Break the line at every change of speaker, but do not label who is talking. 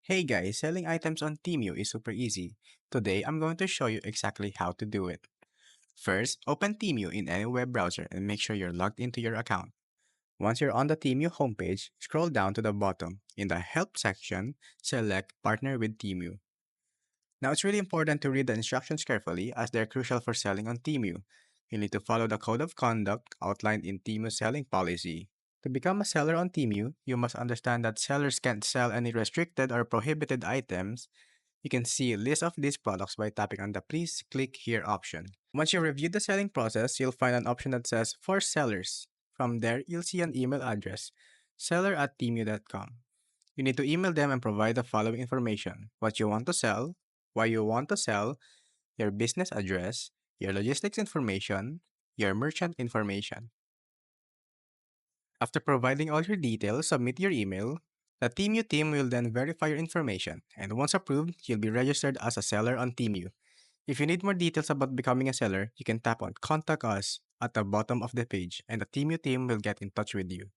Hey guys, selling items on Temu is super easy. Today, I'm going to show you exactly how to do it. First, open Temu in any web browser and make sure you're logged into your account. Once you're on the Temu homepage, scroll down to the bottom. In the Help section, select Partner with Temu. Now, it's really important to read the instructions carefully as they're crucial for selling on Temu. You need to follow the code of conduct outlined in Temu's selling policy. To become a seller on Temu, you must understand that sellers can't sell any restricted or prohibited items. You can see a list of these products by tapping on the Please Click Here option. Once you review the selling process, you'll find an option that says For Sellers. From there, you'll see an email address, seller@temu.com. You need to email them and provide the following information: what you want to sell, why you want to sell, your business address, your logistics information, your merchant information. After providing all your details, submit your email. The Temu team will then verify your information, and once approved, you'll be registered as a seller on Temu. If you need more details about becoming a seller, you can tap on Contact Us at the bottom of the page, and the Temu team will get in touch with you.